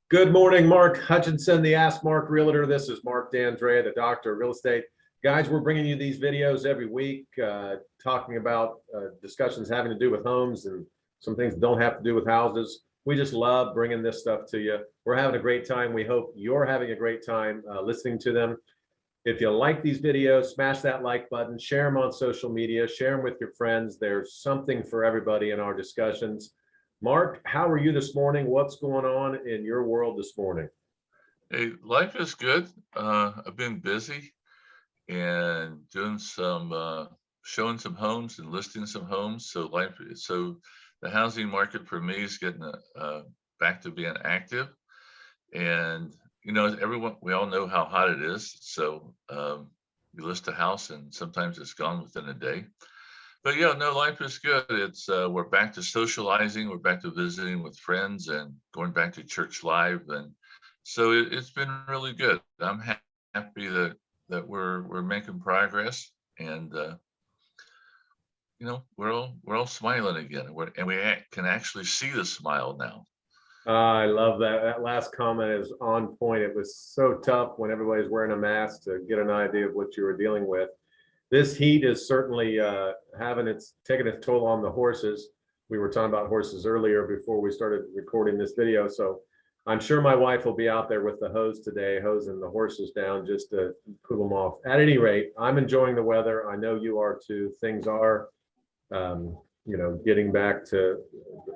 Good morning, Mark Hutchinson, the Ask Mark Realtor. This is Mark D'Andrea, the Doctor of Real Estate. Guys, we're bringing you these videos every week, talking about discussions having to do with homes and some things that don't have to do with houses. We just love bringing this stuff to you. We're having a great time. We hope you're having a great time listening to them. If you like these videos, smash that like button, share them on social media, share them with your friends. There's something for everybody in our discussions. Mark, how are you this morning? What's going on in your world this morning? Hey, life is good. I've been busy and doing showing some homes and listing some homes. So the housing market for me is getting back to being active. And we all know how hot it is. So you list a house and sometimes it's gone within a day. But yeah, no, life is good. We're back to socializing. We're back to visiting with friends and going back to church live, and so it's been really good. I'm happy that we're making progress, and we're all smiling again, and can actually see the smile now. I love that. That last comment is on point. It was so tough when everybody's wearing a mask to get an idea of what you were dealing with. This heat is certainly taking its toll on the horses. We were talking about horses earlier before we started recording this video. So I'm sure my wife will be out there with the hose today, hosing the horses down just to cool them off. At any rate, I'm enjoying the weather. I know you are too. Things are, getting back to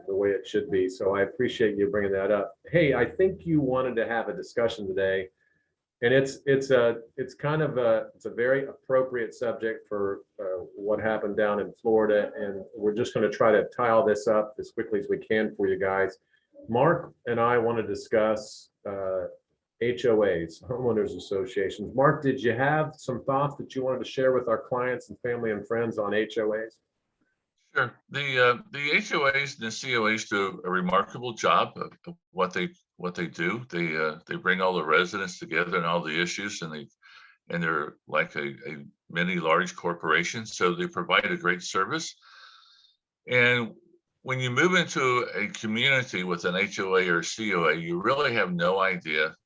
the way it should be. So I appreciate you bringing that up. Hey, I think you wanted to have a discussion today, and it's a very appropriate subject for what happened down in Florida, and we're just going to try to tie all this up as quickly as we can for you guys. Mark and I want to discuss HOAs, homeowners associations. Mark, did you have some thoughts that you wanted to share with our clients and family and friends on HOAs? Sure. The HOAs and the COAs do a remarkable job of what they do. They bring all the residents together and all the issues, and they're like a many large corporation. So they provide a great service. And when you move into a community with an HOA or COA, you really have no idea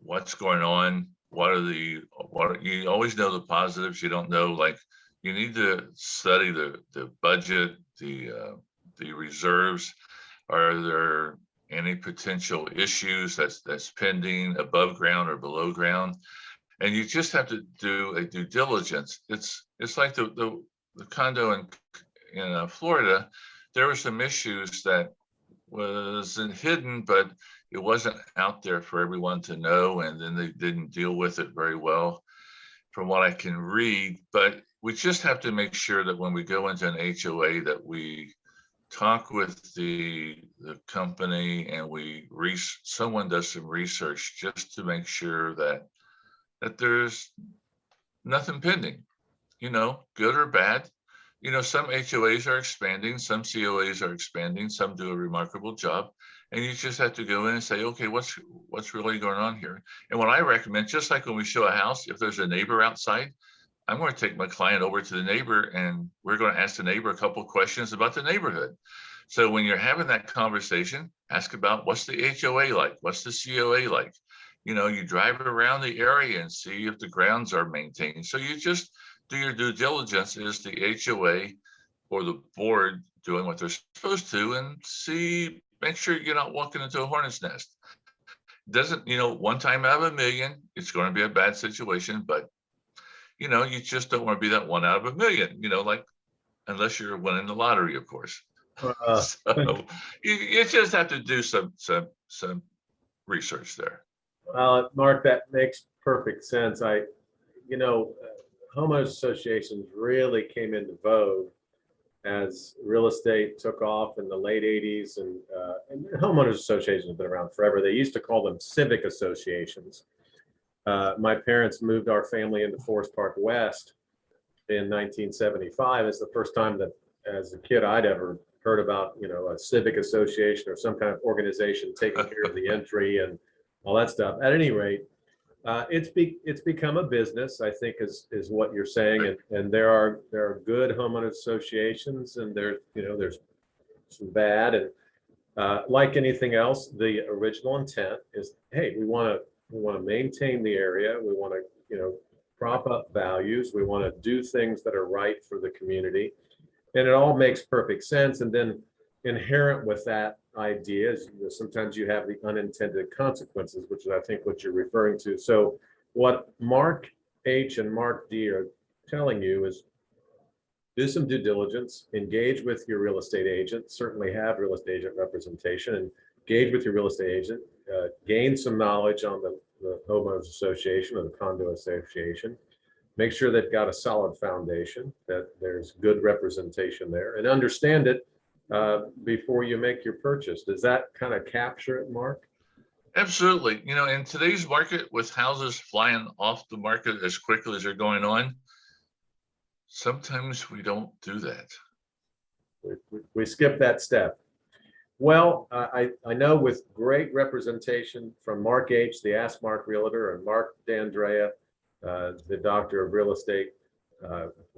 what's going on. You always know the positives. You don't know, like, you need to study the budget, the reserves. Are there any potential issues that's pending above ground or below ground? And you just have to do a due diligence. It's like the condo in Florida. There were some issues that wasn't hidden, but it wasn't out there for everyone to know, and then they didn't deal with it very well, from what I can read. But we just have to make sure that when we go into an HOA that we talk with the company, and someone does some research just to make sure that there's nothing pending, good or bad. Some HOAs are expanding, some COAs are expanding, some do a remarkable job. And you just have to go in and say, okay, what's really going on here? And what I recommend, just like when we show a house, if there's a neighbor outside, I'm going to take my client over to the neighbor, and we're going to ask the neighbor a couple of questions about the neighborhood. So when you're having that conversation, ask about, what's the HOA like? What's the COA like? You drive around the area and see if the grounds are maintained. So you just do your due diligence. Is the HOA or the board doing what they're supposed to? And make sure you're not walking into a hornet's nest. Doesn't, one time out of a million, it's going to be a bad situation, but you just don't want to be that one out of a million, like, unless you're winning the lottery, of course. So you just have to do some research there. Mark, that makes perfect sense. Homeowners associations really came into vogue as real estate took off in the late 80s, and homeowners associations have been around forever. They used to call them civic associations. My parents moved our family into Forest Park West in 1975. It's the first time that, as a kid, I'd ever heard about, a civic association or some kind of organization taking care of the entry and all that stuff. At any rate, it's become a business, I think, is what you're saying, and there are good homeowners associations, and there's some bad, and Like anything else, the original intent is, hey, we want to maintain the area. We want to, prop up values. We want to do things that are right for the community. And it all makes perfect sense. And then inherent with that idea is, sometimes you have the unintended consequences, which is, I think, what you're referring to. So what Mark H and Mark D are telling you is do some due diligence, engage with your real estate agent, certainly have real estate agent representation, and engage with your real estate agent, gain some knowledge on the homeowners association or the condo association. Make sure they've got a solid foundation, that there's good representation there, and understand it before you make your purchase. Does that kind of capture it, Mark? Absolutely. In today's market, with houses flying off the market as quickly as they're going on, sometimes we don't do that. We skip that step. Well, I know with great representation from Mark H, the Ask Mark Realtor, and Mark D'Andrea, the Doctor of Real Estate,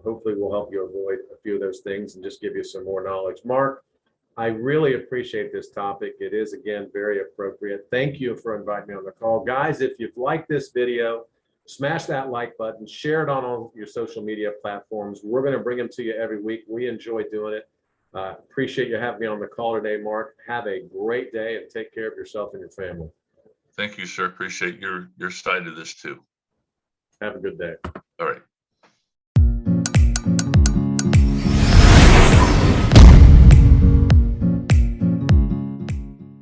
hopefully we'll help you avoid a few of those things and just give you some more knowledge. Mark, I really appreciate this topic. It is, again, very appropriate. Thank you for inviting me on the call. Guys, if you've liked this video, smash that like button, share it on all your social media platforms. We're going to bring them to you every week. We enjoy doing it. Appreciate you having me on the call today, Mark. Have a great day and take care of yourself and your family. Thank you, sir. Appreciate your side of this too. Have a good day. All right.